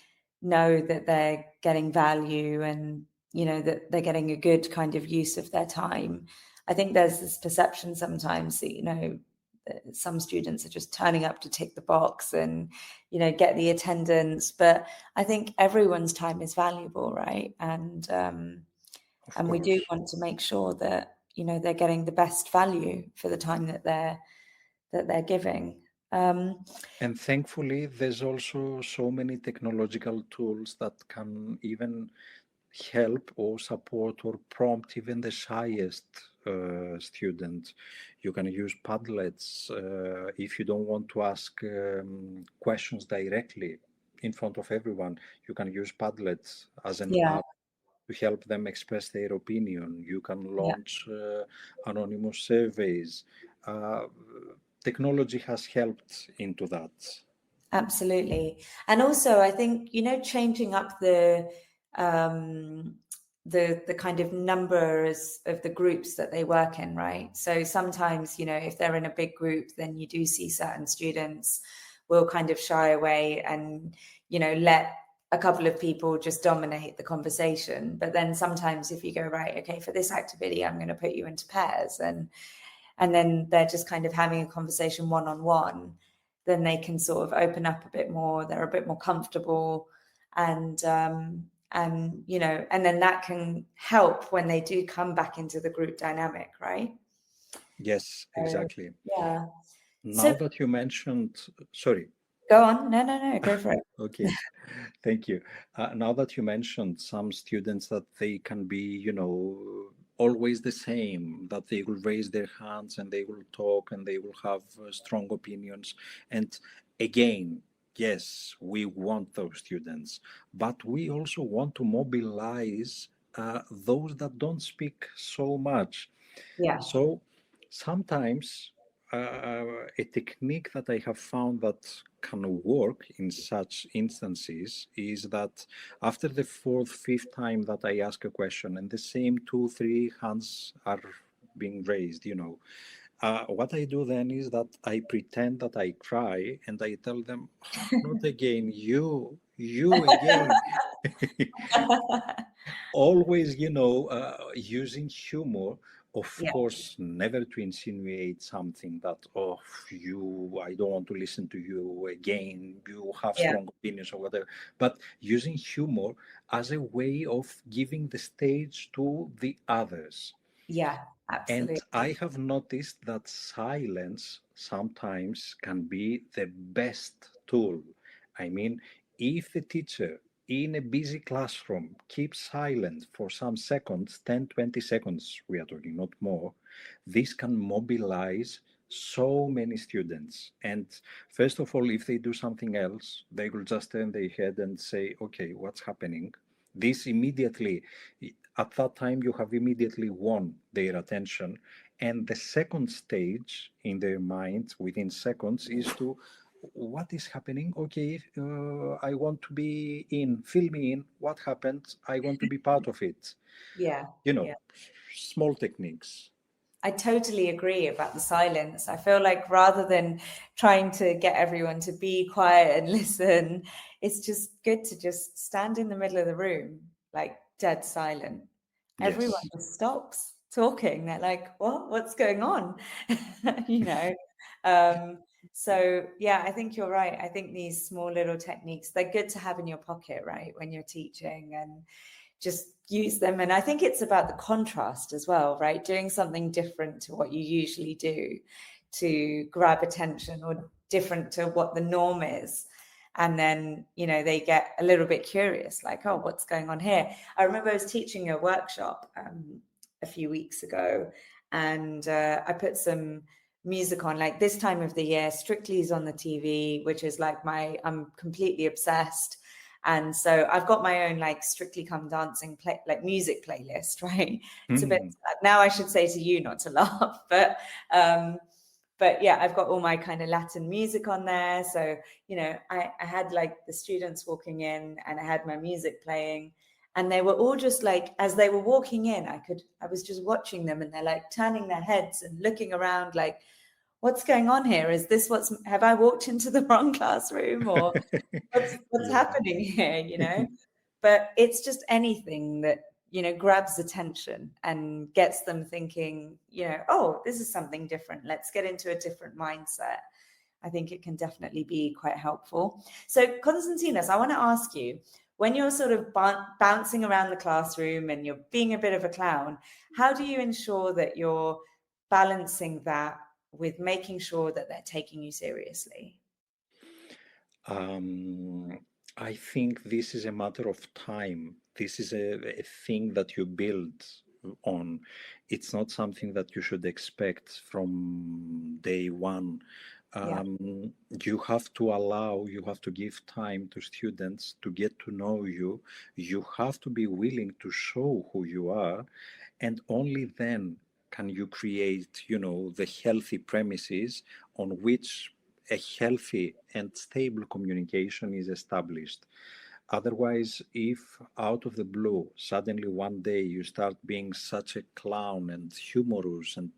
know that they're getting value and, that they're getting a good kind of use of their time. I think there's this perception sometimes that, that some students are just turning up to tick the box and, get the attendance. But I think everyone's time is valuable, right? Of And we do course. want to make sure that, they're getting the best value for the time that they're giving. And thankfully, there's also so many technological tools that can even help or support or prompt even the shyest student. You can use Padlets if you don't want to ask questions directly in front of everyone. You can use Padlets as an Yeah, app to help them express their opinion. You can yeah, launch anonymous surveys. Uh, Technology has helped into that. absolutely. And also, I think, changing up um, the kind of numbers of the groups that they work in, right? So sometimes, if they're in a big group, then you do see certain students will kind of shy away and, let a couple of people just dominate the conversation. But then sometimes if you go, right, okay, for this activity, I'm going to put you into pairs, and then they're just kind of having a conversation one-on-one, then they can sort of open up a bit more, they're a bit more comfortable, and then that can help when they do come back into the group dynamic, right? Yes, So, exactly. yeah. Now So that you mentioned, sorry, go on. No, go for it. okay, thank you. Now that you mentioned some students that they can be, always the same, that they will raise their hands and they will talk and they will have strong opinions. And again, yes, we want those students, but we also want to mobilize those that don't speak so much. Yeah, So sometimes a technique that I have found that can work in such instances is that after the fourth, fifth time that I ask a question and the same two, three hands are being raised, what I do then is that I pretend that I cry and I tell them, not again, you again. Always, using humor, of Yeah, course, never to insinuate something that, oh, I don't want to listen to you again, you have yeah, strong opinions or whatever, but using humor as a way of giving the stage to the others. yeah, And I absolutely. have noticed that silence sometimes can be the best tool. I mean, if the teacher in a busy classroom keeps silent for some seconds, 10, 20 seconds, we are talking, not more, this can mobilize so many students. And first of all, if they do something else, they will just turn their head and say, okay, what's happening? This immediately, at that time, you have immediately won their attention. And the second stage in their minds within seconds is to, what is happening? Okay, I want to be in, fill me in. What happened? I want to be part of it. Yeah, You know, yeah. small techniques. I totally agree about the silence. I feel like rather than trying to get everyone to be quiet and listen, it's just good to just stand in the middle of the room, like dead silent. Everyone Yes. just stops talking. They're like, "What? What's going on?" you know. Um, so yeah, I think you're right. I think these small little techniques, they're good to have in your pocket, right, when you're teaching, and just use them. And I think it's about the contrast as well, right? Doing something different to what you usually do to grab attention, or different to what the norm is. And then, they get a little bit curious, like, oh, what's going on here? I remember I was teaching a workshop a few weeks ago, and I put some music on, like this time of the year, Strictly is on the TV, which is like I'm completely obsessed. And so I've got my own like Strictly Come Dancing like music playlist, right? It's a bit Mm. now I should say to you not to laugh, but yeah, I've got all my kind of Latin music on there. So, I had like the students walking in and I had my music playing, and they were all just like, as they were walking in, I was just watching them, and they're like turning their heads and looking around like, what's going on here? Is this have I walked into the wrong classroom, or what's Yeah. happening here? But it's just anything that, grabs attention and gets them thinking, oh, this is something different. Let's get into a different mindset. I think it can definitely be quite helpful. So, Konstantinos, I want to ask you, when you're sort of bouncing around the classroom and you're being a bit of a clown, how do you ensure that you're balancing that with making sure that they're taking you seriously? Um, I think this is a matter of time. This is a thing that you build on. It's not something that you should expect from day one. Yeah. You have to you have to give time to students to get to know you. You have to be willing to show who you are, and only then can you create, the healthy premises on which a healthy and stable communication is established. Otherwise, if out of the blue, suddenly one day you start being such a clown and humorous and,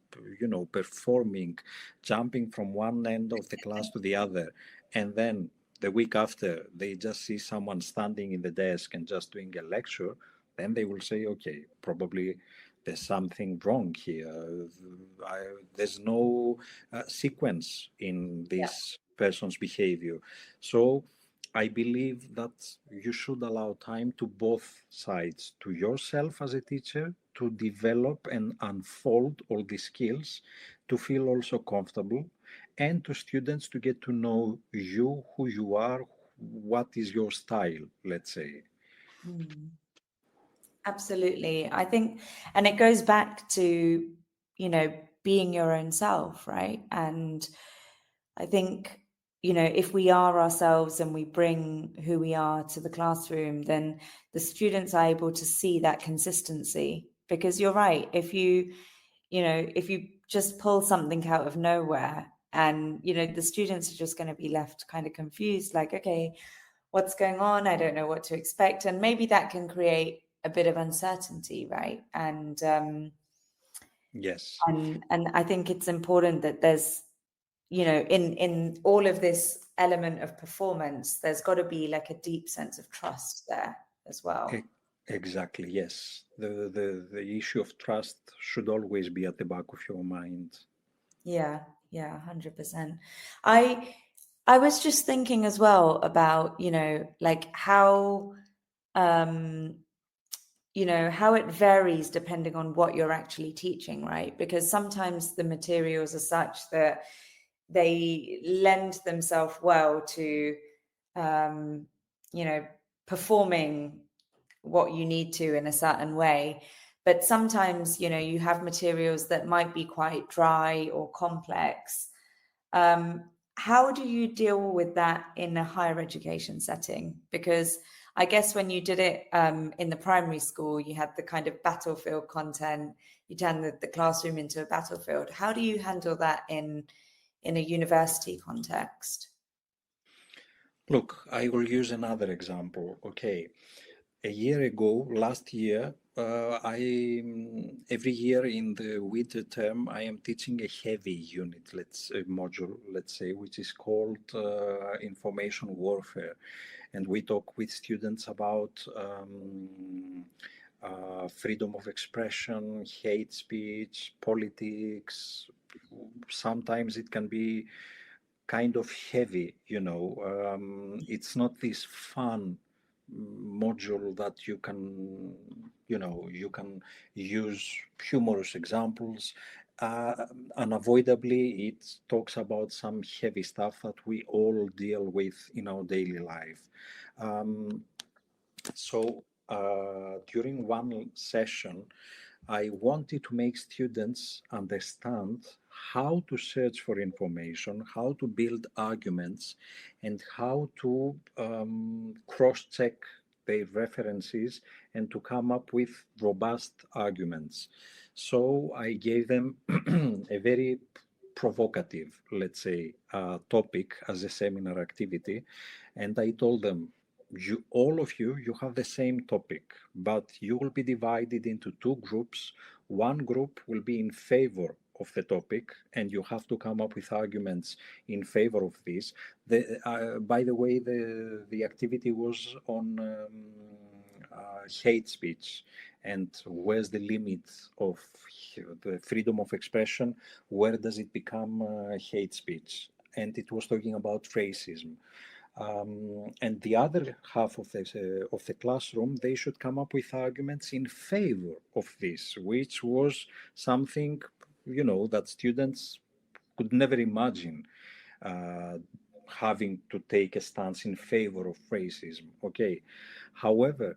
performing, jumping from one end of the class to the other, and then the week after they just see someone standing in the desk and just doing a lecture, then they will say, okay, probably there's something wrong here. There's no sequence in Yeah. this person's behavior. So I believe that you should allow time to both sides, to yourself as a teacher, to develop and unfold all the skills, to feel also comfortable, and to students to get to know you, who you are, what is your style, let's say. Mm. Absolutely. I think, and it goes back to, being your own self, right? And I think, if we are ourselves and we bring who we are to the classroom, then the students are able to see that consistency. Because you're right, if you just pull something out of nowhere, and the students are just going to be left kind of confused, like, okay, what's going on? I don't know what to expect. And maybe that can create a bit of uncertainty, right? And Yes. and I think it's important that there's, in all of this element of performance, there's got to be like a deep sense of trust there as well. Exactly, yes. The issue of trust should always be at the back of your mind. Yeah, 100%. I was just thinking as well about, like how how it varies depending on what you're actually teaching, right? Because sometimes the materials are such that they lend themselves well to performing what you need to in a certain way. But sometimes, you have materials that might be quite dry or complex. How do you deal with that in a higher education setting? Because I guess when you did it in the primary school, you had the kind of battlefield content. You turned the classroom into a battlefield. How do you handle that in a university context? Look, I will use another example. Okay. A year ago, last year, every year in the winter term, I am teaching a heavy unit, module, let's say, which is called information warfare. And we talk with students about freedom of expression, hate speech, politics. Sometimes it can be kind of heavy, it's not this fun module that you can use humorous examples. Unavoidably, it talks about some heavy stuff that we all deal with in our daily life. So during one session, I wanted to make students understand how to search for information, how to build arguments, and how to cross-check their references and to come up with robust arguments. So I gave them a very provocative, let's say, topic as a seminar activity, and I told them, all of you have the same topic, but you will be divided into two groups. One group will be in favor of the topic, and you have to come up with arguments in favor of this. By the way, the activity was on hate speech, and where's the limit of the freedom of expression? Where does it become hate speech? And it was talking about racism. And the other half of the classroom, they should come up with arguments in favor of this, which was something, that students could never imagine having to take a stance in favor of racism. Okay. However,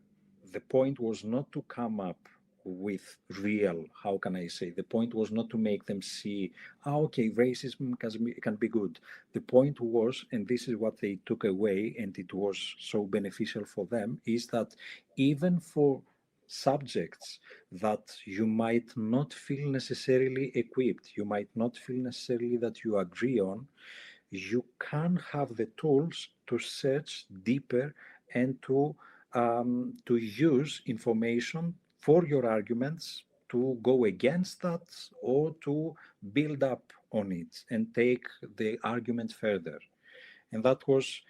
the point was not to come up with real, how can I say, the point was not to make them see, okay, racism can be good. The point was, and this is what they took away, and it was so beneficial for them, is that even for subjects that you might not feel necessarily equipped, you might not feel necessarily that you agree on, you can have the tools to search deeper and to use information for your arguments to go against that or to build up on it and take the argument further. And that was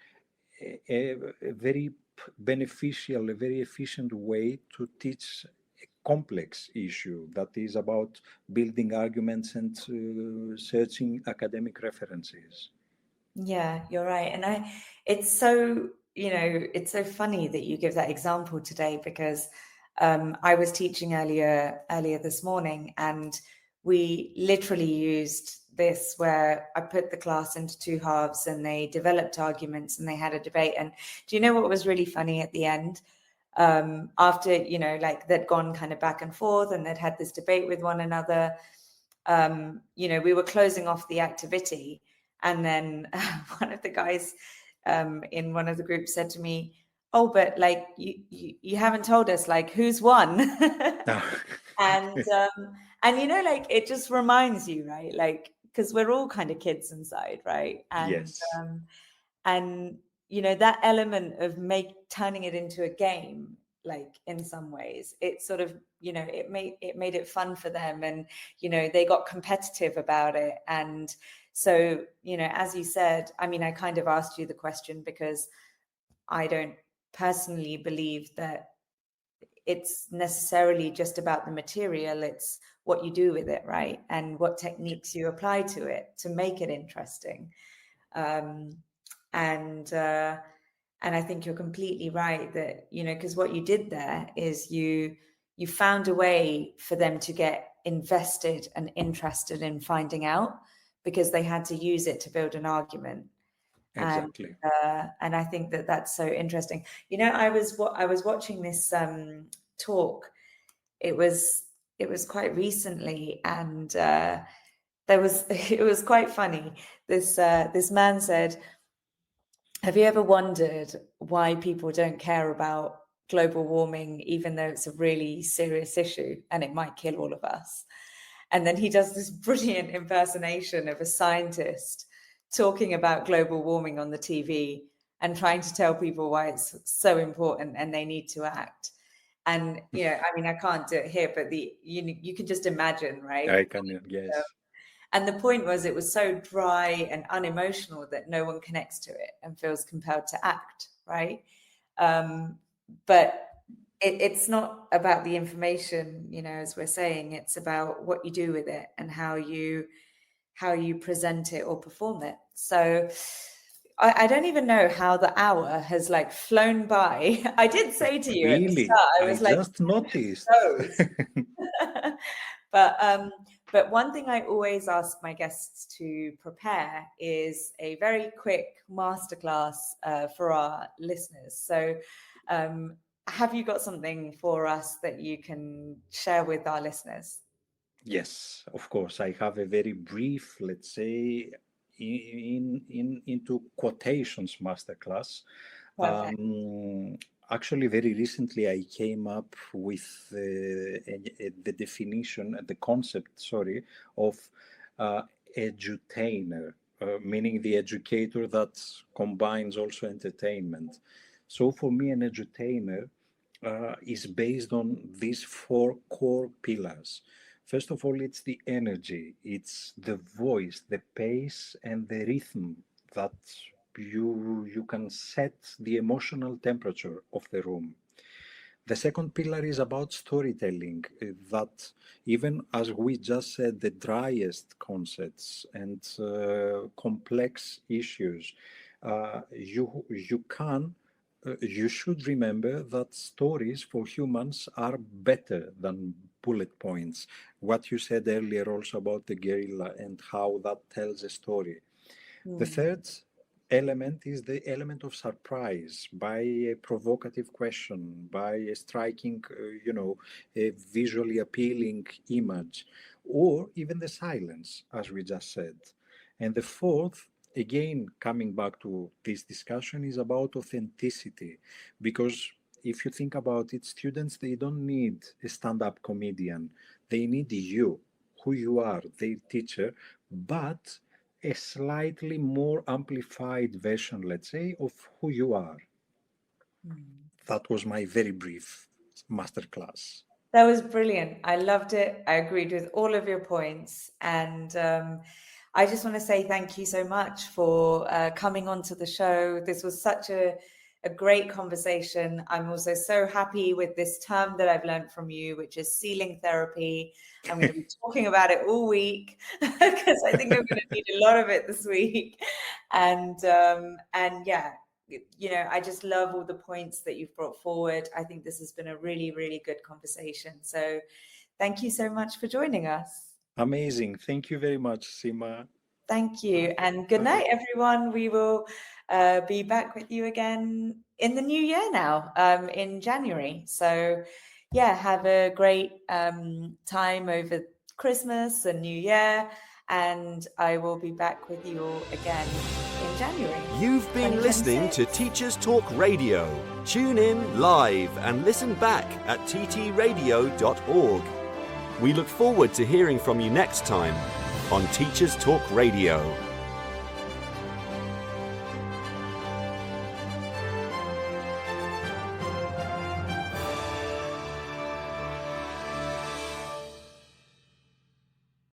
a very beneficial, a very efficient way to teach a complex issue that is about building arguments and searching academic references. Yeah, you're right. And it's so, it's so funny that you give that example today, because I was teaching earlier this morning, and we literally used this where I put the class into two halves and they developed arguments and they had a debate. And do you know what was really funny at the end? After, like they'd gone kind of back and forth and they'd had this debate with one another, we were closing off the activity. And then one of the guys in one of the groups said to me, "Oh, but you haven't told us like who's won." and And, like, it just reminds you, right? Like, because we're all kind of kids inside, right? And, Yes. and that element of turning it into a game, like, in some ways, it sort of, it made it fun for them, and they got competitive about it. And so, as you said, I mean, I kind of asked you the question because I don't personally believe that it's necessarily just about the material. It's what you do with it, right? And what techniques you apply to it to make it interesting. And I think you're completely right that, because what you did there is you found a way for them to get invested and interested in finding out, because they had to use it to build an argument. Exactly. And I think that that's so interesting. I was watching this talk. It was quite recently, and it was quite funny. This man said, have you ever wondered why people don't care about global warming, even though it's a really serious issue and it might kill all of us? And then he does this brilliant impersonation of a scientist talking about global warming on the TV and trying to tell people why it's so important and they need to act. And, I mean, I can't do it here, but you can just imagine, right? I can, yes. And the point was, it was so dry and unemotional that no one connects to it and feels compelled to act, right? But it's not about the information, as we're saying. It's about what you do with it and how you present it or perform it. So I don't even know how the hour has like flown by. I did say to you really? At the start, I was just noticed. But one thing I always ask my guests to prepare is a very quick masterclass for our listeners. So have you got something for us that you can share with our listeners? Yes, of course. I have a very brief, let's say, into quotations masterclass. Actually, very recently, I came up with the definition, the concept, of edutainer, meaning the educator that combines also entertainment. So for me, an edutainer is based on these 4 core pillars. First of all, it's the energy, it's the voice, the pace, and the rhythm that you can set the emotional temperature of the room. The second pillar is about storytelling, that even as we just said, the driest concepts and complex issues, you should remember that stories for humans are better than bullet points. What you said earlier also about the guerrilla and how that tells a story. The third element is the element of surprise by a provocative question, by a striking, a visually appealing image, or even the silence, as we just said. And the fourth, again, coming back to this discussion, is about authenticity, because if you think about it, students, they don't need a stand-up comedian. They need you, who you are, their teacher, but a slightly more amplified version, let's say, of who you are. That was my very brief masterclass. That was brilliant. I loved it. I agreed with all of your points. And I just want to say thank you so much for coming onto the show. This was such a great conversation. I'm also so happy with this term that I've learned from you, which is ceiling therapy. I'm going to be talking about it all week because I think I'm going to need a lot of it this week. And yeah, I just love all the points that you've brought forward. I think this has been a really, really good conversation. So thank you so much for joining us. Amazing. Thank you very much, Seema. Thank you. And good night, everyone. We will be back with you again in the new year now, in January. So yeah, have a great time over Christmas and New Year. And I will be back with you all again in January. You've been listening to Teachers Talk Radio. Tune in live and listen back at ttradio.org. We look forward to hearing from you next time on Teachers Talk Radio.